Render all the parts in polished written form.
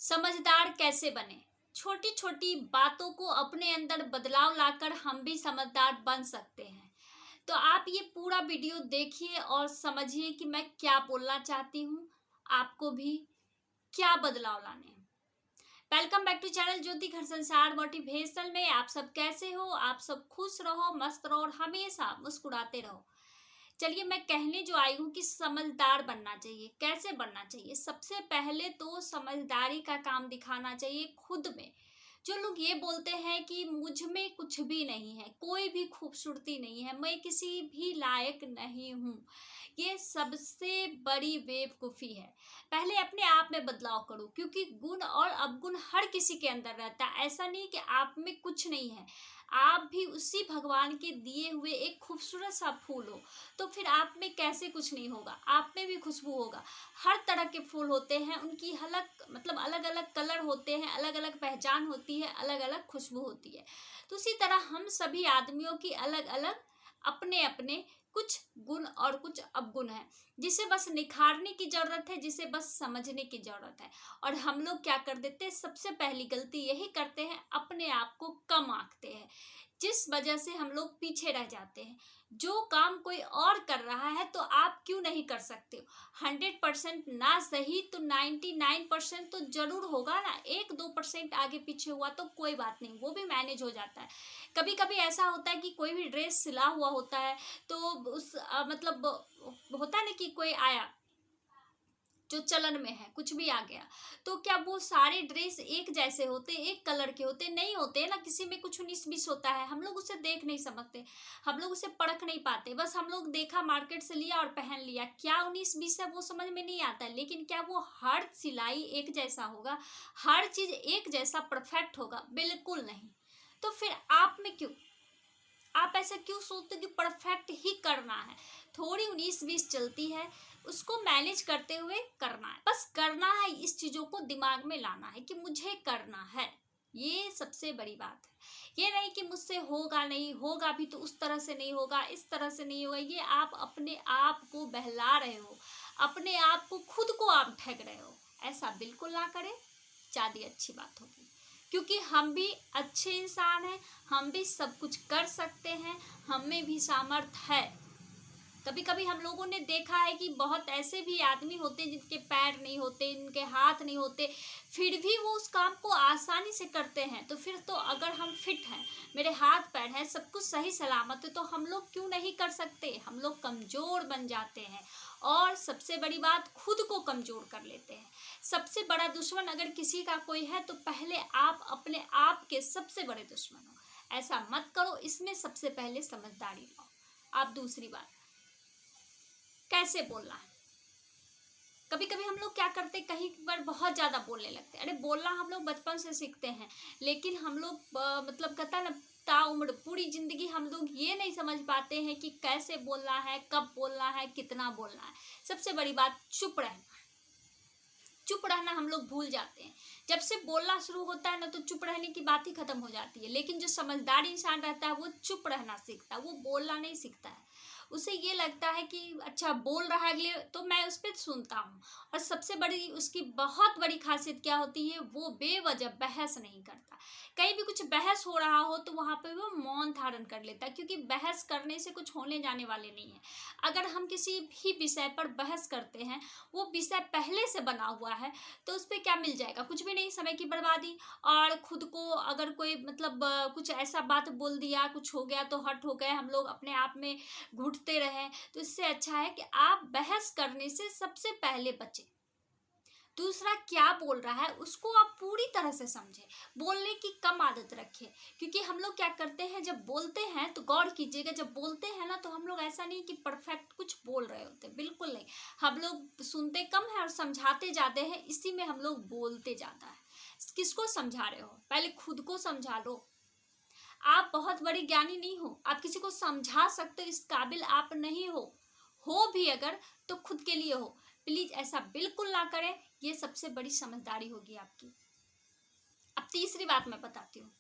समझदार कैसे बने। छोटी छोटी बातों को अपने अंदर बदलाव लाकर हम भी समझदार बन सकते हैं। तो आप ये पूरा वीडियो देखिए और समझिए कि मैं क्या बोलना चाहती हूँ। आपको भी क्या बदलाव लाने हैं। वेलकम बैक टू चैनल ज्योति घर संसार मोटिवेशनल में। आप सब कैसे हो? आप सब खुश रहो, मस्त रहो और हमेशा मुस्कुराते रहो। चलिए, मैं कहने जो आई हूँ कि समझदार बनना चाहिए। कैसे बनना चाहिए? सबसे पहले तो समझदारी का काम दिखाना चाहिए खुद में। जो लोग ये बोलते हैं कि मुझ में कुछ भी नहीं है, कोई भी खूबसूरती नहीं है, मैं किसी भी लायक नहीं हूँ, ये सबसे बड़ी बेवकूफ़ी है। पहले अपने आप में बदलाव करो, क्योंकि गुण और अवगुण हर किसी के अंदर रहता है। ऐसा नहीं कि आप में कुछ नहीं है, आप भी उसी भगवान के दिए हुए एक खूबसूरत सा फूल हो। तो फिर आप में कैसे कुछ नहीं होगा? आप में भी खुशबू होगा। हर तरह के फूल होते हैं, उनकी अलग अलग कलर होते हैं, अलग अलग पहचान होती है, अलग अलग खुशबू होती है। तो उसी तरह हम सभी आदमियों की अलग अलग अपने अपने कुछ गुण और कुछ अवगुण है, जिसे बस निखारने की जरूरत है, जिसे बस समझने की जरूरत है। और हम लोग क्या कर देते हैं? सबसे पहली गलती यही करते हैं, अपने आप को कम आंकते हैं, जिस वजह से हम लोग पीछे रह जाते हैं। जो काम कोई और कर रहा है तो आप क्यों नहीं कर सकते हो? 100% ना सही तो 99% तो जरूर होगा ना। 1-2% आगे पीछे हुआ तो कोई बात नहीं, वो भी मैनेज हो जाता है। कभी कभी ऐसा होता है कि कोई भी ड्रेस सिला हुआ होता है, तो होता है ना कि कोई आया जो चलन में है, कुछ भी आ गया, तो क्या वो सारे ड्रेस एक जैसे होते, एक कलर के होते? नहीं होते ना। किसी में कुछ 19-20 होता है, हम लोग उसे देख नहीं समझते, हम लोग उसे परख नहीं पाते। बस हम लोग देखा, मार्केट से लिया और पहन लिया। क्या 19-20 है वो समझ में नहीं आता है। लेकिन क्या वो हर सिलाई एक जैसा होगा? हर चीज एक जैसा परफेक्ट होगा? बिल्कुल नहीं। तो फिर आप में क्यों, आप ऐसा क्यों सोचते कि परफेक्ट ही करना है? थोड़ी 19-20 चलती है, उसको मैनेज करते हुए करना है। बस करना है, इस चीजों को दिमाग में लाना है कि मुझे करना है। ये सबसे बड़ी बात है। ये नहीं कि मुझसे होगा नहीं, होगा भी तो उस तरह से नहीं होगा, इस तरह से नहीं होगा। ये आप अपने आप को बहला रहे हो, अपने आप को, खुद को आप ठग रहे हो। ऐसा बिल्कुल ना करें, ज़्यादा अच्छी बात होगी। क्योंकि हम भी अच्छे इंसान हैं, हम भी सब कुछ कर सकते हैं, हम में भी सामर्थ्य है। कभी कभी हम लोगों ने देखा है कि बहुत ऐसे भी आदमी होते हैं जिनके पैर नहीं होते, इनके हाथ नहीं होते, फिर भी वो उस काम को आसानी से करते हैं। तो फिर तो अगर हम फिट हैं, मेरे हाथ पैर हैं, सब कुछ सही सलामत है, तो हम लोग क्यों नहीं कर सकते? हम लोग कमज़ोर बन जाते हैं और सबसे बड़ी बात, खुद को कमज़ोर कर लेते हैं। सबसे बड़ा दुश्मन अगर किसी का कोई है तो पहले आप अपने आप के सबसे बड़े दुश्मन हो। ऐसा मत करो, इसमें सबसे पहले समझदारी लाओ। आप दूसरी बात, कैसे बोलना है। कभी कभी हम लोग क्या करते हैं, कहीं पर बहुत ज़्यादा बोलने लगते हैं। अरे बोलना हम लोग बचपन से सीखते हैं, लेकिन हम लोग कहता है ना, ताउम्र पूरी जिंदगी हम लोग ये नहीं समझ पाते हैं कि कैसे बोलना है, कब बोलना है, कितना बोलना है। सबसे बड़ी बात, चुप रहना। चुप रहना हम लोग भूल जाते हैं। जब से बोलना शुरू होता है ना, तो चुप रहने की बात ही खत्म हो जाती है। लेकिन जो समझदार इंसान रहता है वो चुप रहना सीखता है, वो बोलना नहीं सीखता है। उसे ये लगता है कि अच्छा बोल रहा है अगले, तो मैं उस पर सुनता हूँ। और सबसे बड़ी उसकी बहुत बड़ी खासियत क्या होती है, वो बेवजह बहस नहीं करता। कहीं भी कुछ बहस हो रहा हो तो वहाँ पे वो मौन धारण कर लेता है, क्योंकि बहस करने से कुछ होने जाने वाले नहीं है। अगर हम किसी भी विषय पर बहस करते हैं, वो विषय पहले से बना हुआ है, तो उस पर क्या मिल जाएगा? कुछ भी नहीं, समय की बर्बादी। और खुद को अगर कोई कुछ ऐसा बात बोल दिया, कुछ हो गया तो हट हो गए, हम लोग अपने आप में घुटते रहें। तो इससे अच्छा है कि आप बहस करने से सबसे पहले बचें। दूसरा, क्या बोल रहा है उसको आप पूरी तरह से समझें, बोलने की कम आदत रखें। क्योंकि हम लोग क्या करते हैं, जब बोलते हैं तो गौर कीजिएगा, जब बोलते हैं ना, तो हम लोग ऐसा नहीं कि परफेक्ट कुछ बोल रहे होते, बिल्कुल नहीं। हम लोग सुनते कम है और समझाते ज़्यादा है, इसी में हम लोग बोलते ज़्यादा है। किसको समझा रहे हो? पहले खुद को समझा लो। आप बहुत बड़े ज्ञानी नहीं हो, आप किसी को समझा सकते हो, इस काबिल आप नहीं हो भी अगर तो खुद के लिए हो। प्लीज ऐसा बिल्कुल ना करें, ये सबसे बड़ी समझदारी होगी आपकी। अब तीसरी बात मैं बताती हूँ,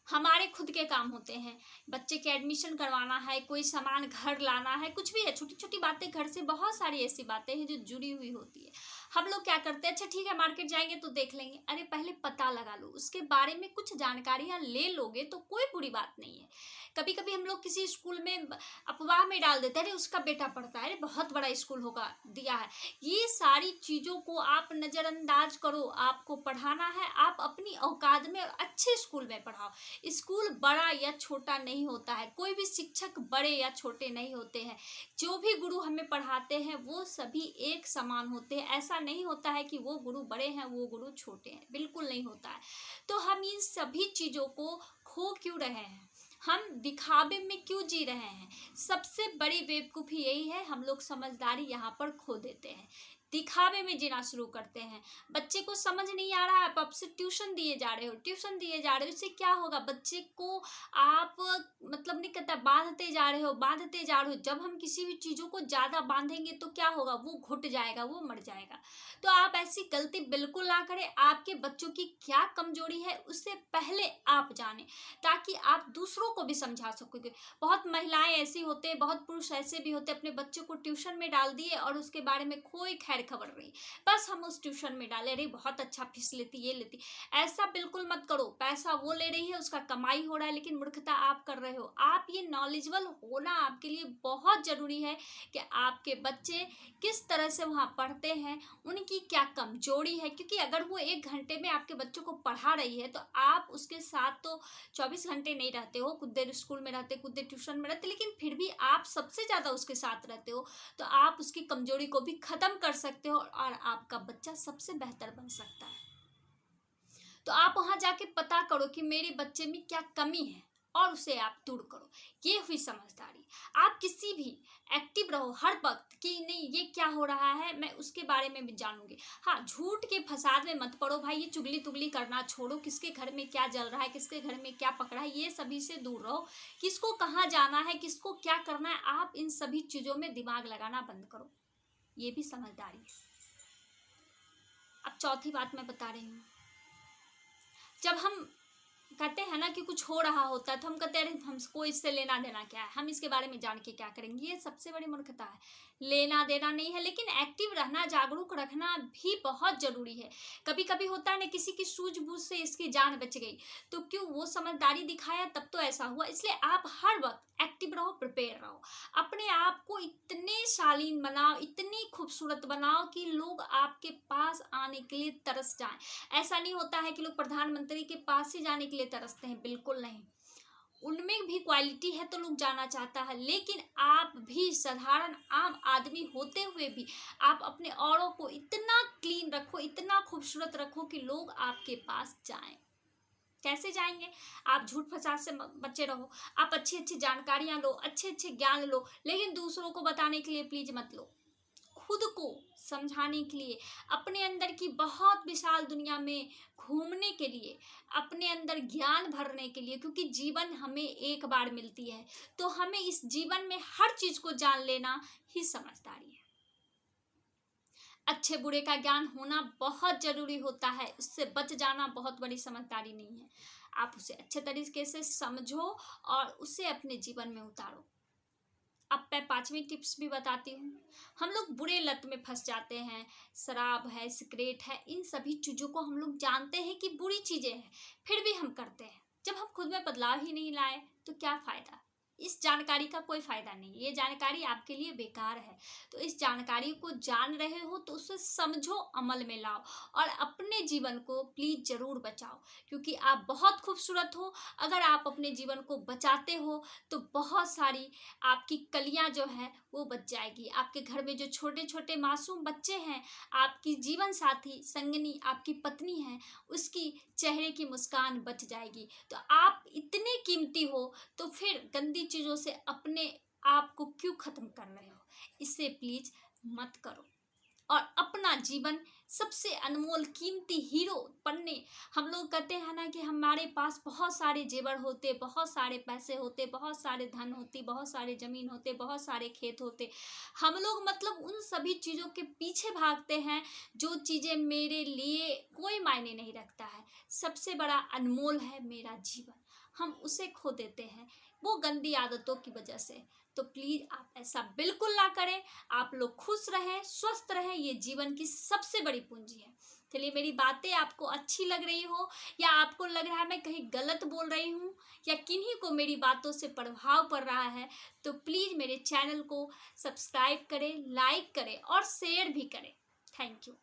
हमारे खुद के काम होते हैं, बच्चे के एडमिशन करवाना है, कोई सामान घर लाना है, कुछ भी है, छोटी छोटी बातें, घर से बहुत सारी ऐसी बातें हैं जो जुड़ी हुई होती है। हम लोग क्या करते हैं, अच्छा ठीक है मार्केट जाएंगे तो देख लेंगे। अरे पहले पता लगा लो, उसके बारे में कुछ जानकारियां ले लोगे तो कोई बुरी बात नहीं है। कभी कभी हम लोग किसी स्कूल में अफवाह में डाल देते हैं, अरे उसका बेटा पढ़ता है, अरे बहुत बड़ा स्कूल होगा दिया है। ये सारी चीज़ों को आप नज़रअंदाज करो। आपको पढ़ाना है, आप अपनी औकात में और अच्छे स्कूल में पढ़ाओ। स्कूल बड़ा या छोटा नहीं होता है, कोई भी शिक्षक बड़े या छोटे नहीं होते हैं। जो भी गुरु हमें पढ़ाते हैं वो सभी एक समान होते हैं। ऐसा नहीं होता है कि वो गुरु बड़े हैं वो गुरु छोटे हैं, बिल्कुल नहीं होता है। तो हम इन सभी चीज़ों को खो क्यों रहे हैं, हम दिखावे में क्यों जी रहे हैं? सबसे बड़ी बेवकूफ़ी यही है, हम लोग समझदारी यहाँ पर खो देते हैं, दिखावे में जीना शुरू करते हैं। बच्चे को समझ नहीं आ रहा है, आप अब से ट्यूशन दिए जा रहे हो, ट्यूशन दिए जा रहे हो, इससे क्या होगा? बच्चे को आप मतलब नहीं कहता, बांधते जा रहे हो, बांधते जा रहे हो। जब हम किसी भी चीज़ों को ज़्यादा बांधेंगे तो क्या होगा? वो घुट जाएगा, वो मर जाएगा। तो आप ऐसी गलती बिल्कुल ना करें। आपके बच्चों की क्या कमजोरी है उससे पहले आप जानें, ताकि आप दूसरों को भी समझा सकोगे। बहुत महिलाएं ऐसी होते हैं, बहुत पुरुष ऐसे भी होते हैं, अपने बच्चों को ट्यूशन में डाल दिए और उसके बारे में कोई खैर खबर नहीं, बस हम उस ट्यूशन में डाले, अरे बहुत अच्छा फीस लेती, ये लेती। ऐसा बिल्कुल मत करो। पैसा वो ले रही है, उसका कमाई हो रहा है, लेकिन मूर्खता आप कर रहे हो। आप ये नॉलेजेबल होना आपके लिए बहुत ज़रूरी है कि आपके बच्चे किस तरह से वहाँ पढ़ते हैं, उनकी क्या कमजोरी है। क्योंकि अगर वो 1 घंटे में आपके बच्चों को पढ़ा रही है तो आप उसके साथ तो 24 घंटे नहीं रहते हो, कुछ देर स्कूल में रहते, कुछ देर ट्यूशन में रहते, लेकिन फिर भी आप सबसे ज़्यादा उसके साथ रहते हो। तो आप उसकी कमजोरी को भी ख़त्म कर सकते हो और आपका बच्चा सबसे बेहतर बन सकता है। तो आप वहाँ जाके पता करो कि मेरे बच्चे में क्या कमी है और उसे आप दूर करो। ये हुई समझदारी। आप किसी भी एक्टिव रहो हर वक्त कि नहीं ये क्या हो रहा है, मैं उसके बारे में भी जानूंगी। हाँ, झूठ के फसाद में मत पड़ो भाई, ये चुगली तुगली करना छोड़ो। किसके घर में क्या जल रहा है, किसके घर में क्या पकड़ा है, ये सभी से दूर रहो। किसको कहाँ जाना है, किसको क्या करना है, आप इन सभी चीज़ों में दिमाग लगाना बंद करो। ये भी समझदारी है। अब चौथी बात मैं बता रही हूँ। जब हम कहते हैं ना कि कुछ हो रहा होता है तो हम कहते हैं हमको इससे लेना देना क्या है, हम इसके बारे में जान के क्या करेंगे। ये सबसे बड़ी मूर्खता है। लेना देना नहीं है, लेकिन एक्टिव रहना, जागरूक रखना भी बहुत ज़रूरी है। कभी कभी होता है ना, किसी की सूझबूझ से इसकी जान बच गई, तो क्यों? वो समझदारी दिखाया तब तो ऐसा हुआ। इसलिए आप हर वक्त एक्टिव रहो, प्रिपेयर रहो। अपने आप को इतने शालीन बनाओ, इतनी खूबसूरत बनाओ कि लोग आपके पास आने के लिए तरस जाएं। ऐसा नहीं होता है कि लोग प्रधानमंत्री के पास ही जाने के लिए तरसते हैं, बिल्कुल नहीं। उनमें भी क्वालिटी है तो लोग जाना चाहता है, लेकिन आप भी साधारण आम आदमी होते हुए भी आप अपने औरों को इतना क्लीन रखो, इतना खूबसूरत रखो कि लोग आपके पास जाएं। कैसे जाएंगे? आप झूठ फसाद से बचे रहो, आप अच्छी अच्छी जानकारियां लो, अच्छे अच्छे ज्ञान लो, लेकिन दूसरों को बताने के लिए प्लीज मत लो। खुद को समझाने के लिए, अपने अंदर की बहुत विशाल दुनिया में घूमने के लिए, अपने अंदर ज्ञान भरने के लिए, क्योंकि जीवन हमें एक बार मिलती है, तो हमें इस जीवन में हर चीज को जान लेना ही समझदारी है। अच्छे बुरे का ज्ञान होना बहुत जरूरी होता है, उससे बच जाना बहुत बड़ी समझदारी नहीं है। आप उसे अच्छे तरीके से समझो और उसे अपने जीवन में उतारो। अब मैं 5वीं टिप्स भी बताती हूँ। हम लोग बुरे लत में फंस जाते हैं, शराब है, सिगरेट है, इन सभी चीज़ों को हम लोग जानते हैं कि बुरी चीज़ें हैं, फिर भी हम करते हैं। जब हम खुद में बदलाव ही नहीं लाए तो क्या फ़ायदा? इस जानकारी का कोई फ़ायदा नहीं, ये जानकारी आपके लिए बेकार है। तो इस जानकारी को जान रहे हो तो उसे समझो, अमल में लाओ और अपने जीवन को प्लीज़ ज़रूर बचाओ, क्योंकि आप बहुत खूबसूरत हो। अगर आप अपने जीवन को बचाते हो तो बहुत सारी आपकी कलियां जो है वो बच जाएगी। आपके घर में जो छोटे छोटे मासूम बच्चे हैं, आपकी जीवन साथी संगनी आपकी पत्नी है, उसकी चेहरे की मुस्कान बच जाएगी। तो आप इतने कीमती हो, तो फिर गंदी चीज़ों से अपने आप को क्यों ख़त्म कर रहे हो? इसे प्लीज़ मत करो और अपना जीवन सबसे अनमोल कीमती हीरो बनने। हम लोग कहते हैं ना कि हमारे पास बहुत सारे जेवर होते, बहुत सारे पैसे होते, बहुत सारे धन होती, बहुत सारे ज़मीन होते, बहुत सारे खेत होते। हम लोग मतलब उन सभी चीज़ों के पीछे भागते हैं जो चीज़ें मेरे लिए कोई मायने नहीं रखता है। सबसे बड़ा अनमोल है मेरा जीवन। हम उसे खो देते हैं वो गंदी आदतों की वजह से। तो प्लीज आप ऐसा बिल्कुल ना करें। आप लोग खुश रहें, स्वस्थ रहें, ये जीवन की सबसे बड़ी पूंजी है। चलिए, मेरी बातें आपको अच्छी लग रही हो या आपको लग रहा है मैं कहीं गलत बोल रही हूँ या किन्हीं को मेरी बातों से प्रभाव पड़ रहा है, तो प्लीज मेरे चैनल को सब्सक्राइब करें, लाइक करें और शेयर भी करें। Thank you.